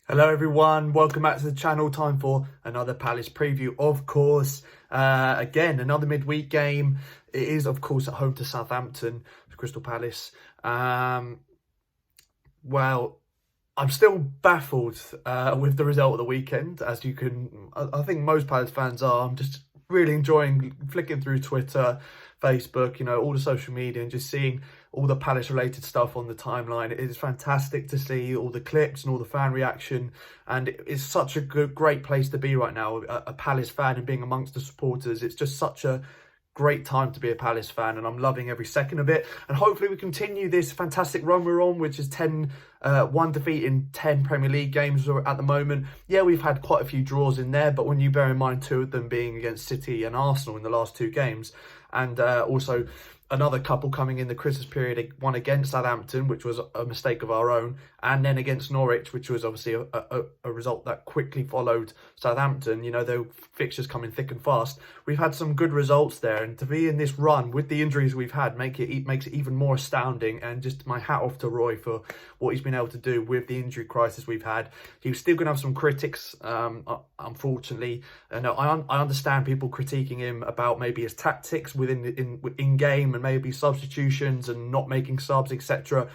Hello everyone, welcome back to the channel. Time for another Palace preview, of course. Again, another midweek game. It is, of course, at home to Southampton, Crystal Palace. Well, I'm still baffled with the result of the weekend, as you can, I think most Palace fans are. I'm just really enjoying flicking through Twitter, Facebook, all the social media, and just seeing all the Palace related stuff on the timeline. It is fantastic to see all the clips and all the fan reaction, and it's such a great place to be right now, a Palace fan and being amongst the supporters. It's just such a great time to be a Palace fan, and I'm loving every second of it. And hopefully we continue this fantastic run we're on, which is 1 defeat in 10 Premier League games at the moment. Yeah, we've had quite a few draws in there, but when you bear in mind 2 of them being against City and Arsenal in the last 2 games, and also another couple coming in the Christmas period, one against Southampton, which was a mistake of our own, and then against Norwich, which was obviously a result that quickly followed Southampton. The fixtures coming thick and fast. We've had some good results there, and to be in this run with the injuries we've had makes it even more astounding. And just my hat off to Roy for what he's been able to do with the injury crisis we've had. He's still going to have some critics, unfortunately. I understand people critiquing him about maybe his tactics in game, and maybe substitutions and not making subs, etc.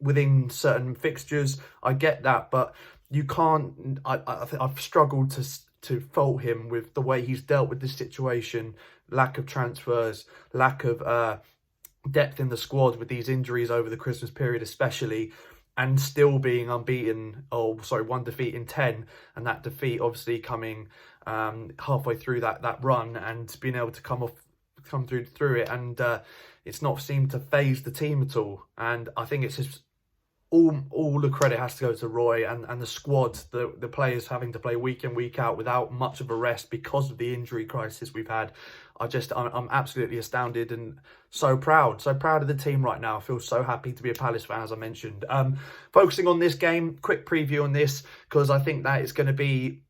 within certain fixtures. I get that, but you can't. I've struggled to fault him with the way he's dealt with this situation, lack of transfers, lack of depth in the squad with these injuries over the Christmas period especially, and still being unbeaten. 1 defeat in 10, and that defeat obviously coming halfway through that run, and being able to come through it, and it's not seemed to phase the team at all. And I think it's just all the credit has to go to Roy and the squad, the players having to play week in, week out without much of a rest because of the injury crisis we've had. I'm absolutely astounded and so proud of the team right now. I feel so happy to be a Palace fan, as I mentioned. Focusing on this game, quick preview on this, because I think that it's going to be,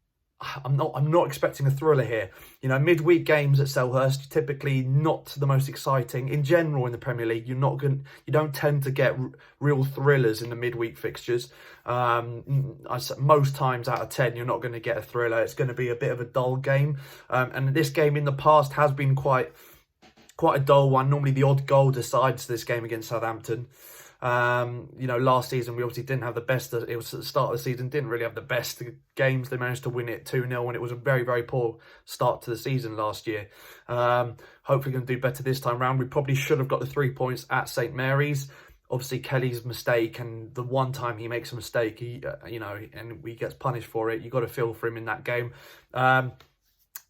I'm not expecting a thriller here. Midweek games at Selhurst typically not the most exciting in general in the Premier League. You don't tend to get real thrillers in the midweek fixtures. Most times out of 10, you're not going to get a thriller. It's going to be a bit of a dull game. And this game in the past has been quite a dull one. Normally the odd goal decides this game against Southampton. Last season we obviously didn't have the best. It was at the start of the season, didn't really have the best games. They managed to win it 2-0, and it was a very, very poor start to the season last year. Hopefully going to do better this time round. We probably should have got the 3 points at St Mary's. Obviously Kelly's mistake, and the one time he makes a mistake, and he gets punished for it. You got to feel for him in that game.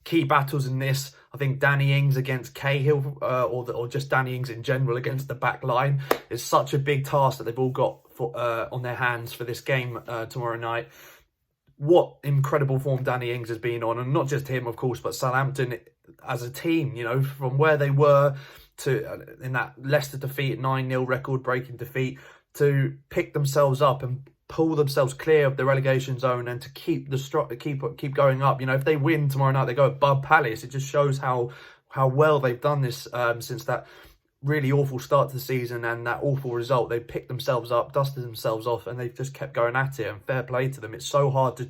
Key battles in this, I think Danny Ings against Cahill, or just Danny Ings in general against the back line, is such a big task that they've all got on their hands for this game tomorrow night. What incredible form Danny Ings has been on, and not just him, of course, but Southampton as a team. From where they were to in that Leicester defeat, 9-0 record-breaking defeat, to pick themselves up and pull themselves clear of the relegation zone, and to keep keep going up. If they win tomorrow night, they go above Palace. It just shows how well they've done this since that really awful start to the season and that awful result. They picked themselves up, dusted themselves off, and they've just kept going at it, and fair play to them. It's so hard to,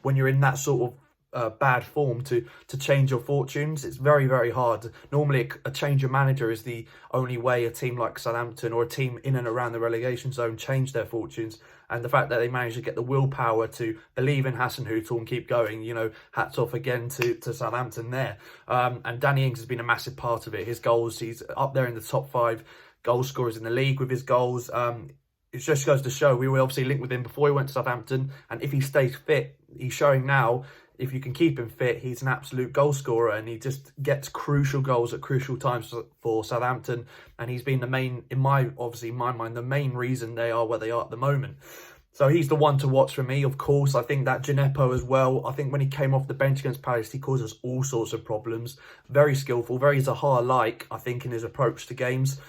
when you're in that sort of bad form, to change your fortunes. It's very, very hard. Normally a change of manager is the only way a team like Southampton, or a team in and around the relegation zone, change their fortunes. And the fact that they managed to get the willpower to believe in Hasenhüttl and keep going, hats off again to Southampton there. And Danny Ings has been a massive part of it. His goals, he's up there in the top 5 goal scorers in the league with his goals. It just goes to show, we were obviously linked with him before he went to Southampton, and if he stays fit, he's showing now, if you can keep him fit, he's an absolute goal scorer, and he just gets crucial goals at crucial times for Southampton. And he's been the main, in my mind, the main reason they are where they are at the moment. So he's the one to watch for me, of course. I think that Gineppo as well. I think when he came off the bench against Palace, he caused us all sorts of problems. Very skillful, very Zaha-like, I think, in his approach to games.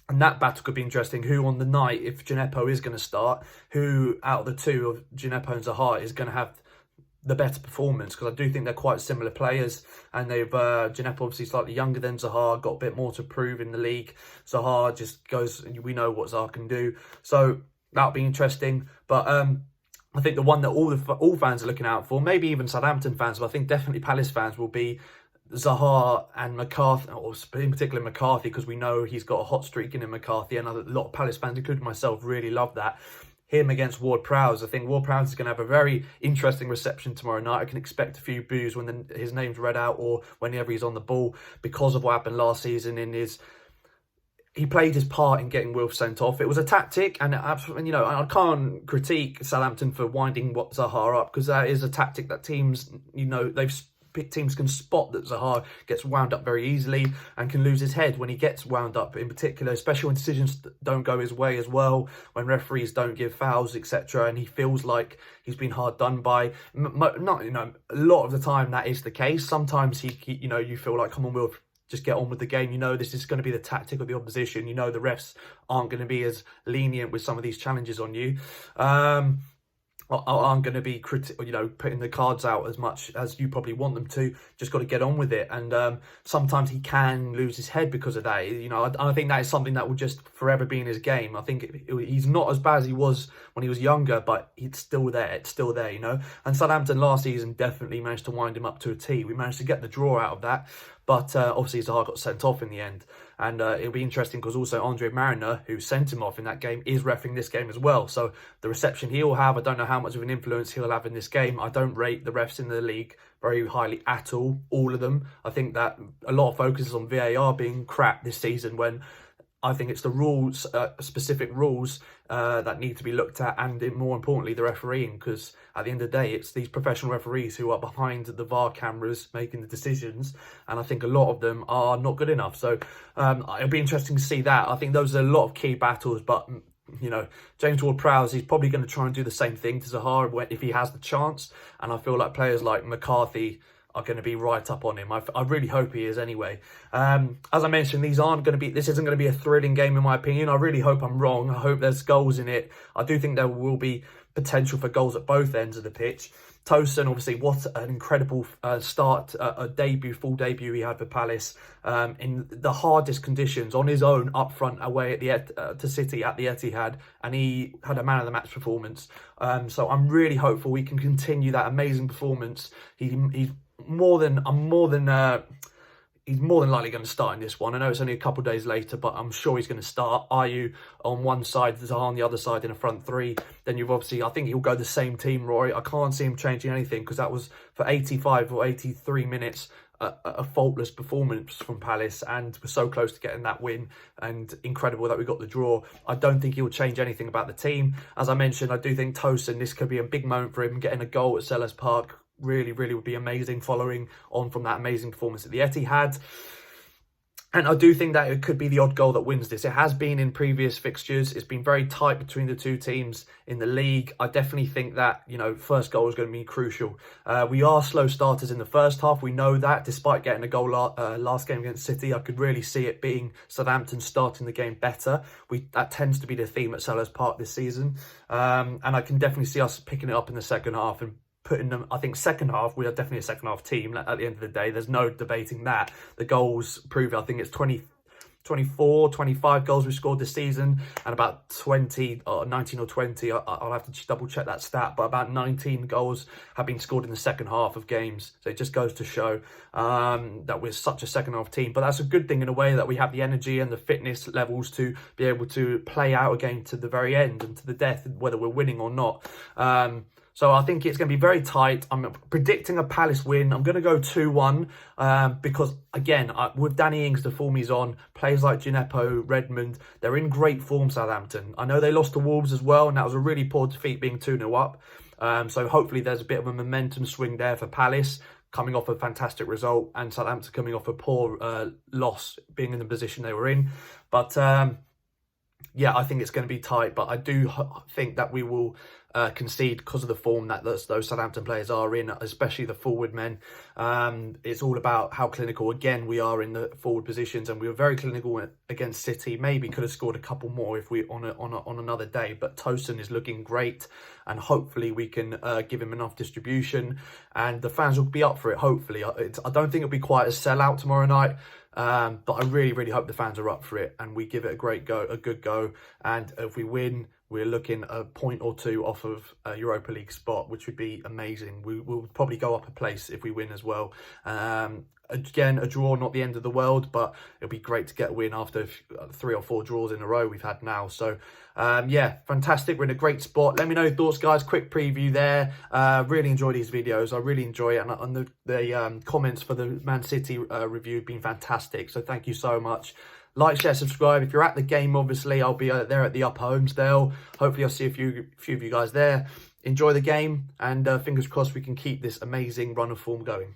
And that battle could be interesting. Who on the night, if Gineppo is going to start, who out of the 2 of Gineppo and Zaha is going to have the better performance? Because I do think they're quite similar players, and they've Gineppo obviously slightly younger than Zaha, got a bit more to prove in the league. Zaha just goes, we know what Zaha can do, so that'll be interesting. But I think the one that all fans are looking out for, maybe even Southampton fans, but I think definitely Palace fans, will be Zaha and McCarthy, or in particular McCarthy, because we know he's got a hot streak in McCarthy, and a lot of Palace fans, including myself, really love that. Him against Ward-Prowse. I think Ward-Prowse is going to have a very interesting reception tomorrow night. I can expect a few boos when his name's read out or whenever he's on the ball, because of what happened last season he played his part in getting Wilf sent off. It was a tactic, and absolutely, I can't critique Southampton for winding Zaha up, because that is a tactic that teams, teams can spot that Zaha gets wound up very easily and can lose his head when he gets wound up, in particular, especially when decisions don't go his way as well, when referees don't give fouls, etc., and he feels like he's been hard done by. A lot of the time that is the case. Sometimes you feel like, come on, Wilf, just get on with the game. This is going to be the tactic of the opposition. The refs aren't going to be as lenient with some of these challenges on you. Aren't going to be putting the cards out as much as you probably want them to. Just got to get on with it. And sometimes he can lose his head because of that. I think that is something that will just forever be in his game. I think he's not as bad as he was when he was younger, but it's still there. It's still there, And Southampton last season definitely managed to wind him up to a T. We managed to get the draw out of that. But obviously Zaha got sent off in the end. And it'll be interesting because also Andre Mariner, who sent him off in that game, is reffing this game as well. So the reception he will have, I don't know how much of an influence he'll have in this game. I don't rate the refs in the league very highly at all of them. I think that a lot of focus is on VAR being crap this season, when I think it's the rules, specific rules that need to be looked at, and more importantly, the refereeing, because at the end of the day, it's these professional referees who are behind the VAR cameras making the decisions, and I think a lot of them are not good enough. So it'll be interesting to see that. I think those are a lot of key battles, but James Ward-Prowse, he's probably going to try and do the same thing to Zaha if he has the chance, and I feel like players like McCarthy are going to be right up on him. I really hope he is anyway. As I mentioned, this isn't going to be a thrilling game in my opinion. I really hope I'm wrong. I hope there's goals in it. I do think there will be potential for goals at both ends of the pitch. Tosin, obviously, what an incredible start, full debut he had for Palace in the hardest conditions on his own up front away at to City at the Etihad, and he had a man of the match performance. So I'm really hopeful we can continue that amazing performance. He's more than likely going to start in this one. I know it's only a couple of days later, but I'm sure he's going to start. Ayew on one side, Zaha on the other side in a front three. Then you've obviously, I think he'll go the same team, Rory. I can't see him changing anything, because that was for 85 or 83 minutes a faultless performance from Palace, and we're so close to getting that win, and incredible that we got the draw. I don't think he will change anything about the team. As I mentioned, I do think Tosin, this could be a big moment for him, getting a goal at Selhurst Park. Really would be amazing, following on from that amazing performance at the Etihad. And I do think that it could be the odd goal that wins this. It has been in previous fixtures. It's been very tight between the two teams in the league. I definitely think that, first goal is going to be crucial. We are slow starters in the first half. We know that, despite getting a goal last game against City. I could really see it being Southampton starting the game better. That tends to be the theme at Selhurst Park this season. And I can definitely see us picking it up in the second half and putting them, I think second half, we are definitely a second half team at the end of the day. There's no debating that. The goals prove it. I think it's 24, 25 goals we scored this season, and about 20 or 19 or 20, I'll have to double check that stat, but about 19 goals have been scored in the second half of games. So it just goes to show that we're such a second half team. But that's a good thing in a way, that we have the energy and the fitness levels to be able to play out a game to the very end and to the death, whether we're winning or not. So I think it's going to be very tight. I'm predicting a Palace win. I'm going to go 2-1 because, again, with Danny Ings, the form he's on, players like Djenepo, Redmond, they're in great form, Southampton. I know they lost to Wolves as well, and that was a really poor defeat, being 2-0 up. So hopefully there's a bit of a momentum swing there for Palace, coming off a fantastic result, and Southampton coming off a poor loss, being in the position they were in. But yeah, I think it's going to be tight, but I do think that we will concede because of the form that those Southampton players are in, especially the forward men. It's all about how clinical, again, we are in the forward positions, and we were very clinical against City. Maybe could have scored a couple more if we on another day, but Tosin is looking great. and hopefully we can give him enough distribution, and the fans will be up for it. Hopefully, I don't think it'll be quite a sellout tomorrow night. But I really hope the fans are up for it and we give it a good go. And if we win, we're looking a point or two off of a Europa League spot, which would be amazing. We'll probably go up a place if we win as well. Again, a draw, not the end of the world, but it'll be great to get a win after 3 or 4 draws in a row we've had now. So, yeah, fantastic. We're in a great spot. Let me know your thoughts, guys. Quick preview there. Really enjoy these videos. I really enjoy it. And the comments for the Man City review have been fantastic. So thank you so much. Like, share, subscribe. If you're at the game, obviously, I'll be there at the Upper Holmesdale. Hopefully, I'll see a few of you guys there. Enjoy the game, and fingers crossed we can keep this amazing run of form going.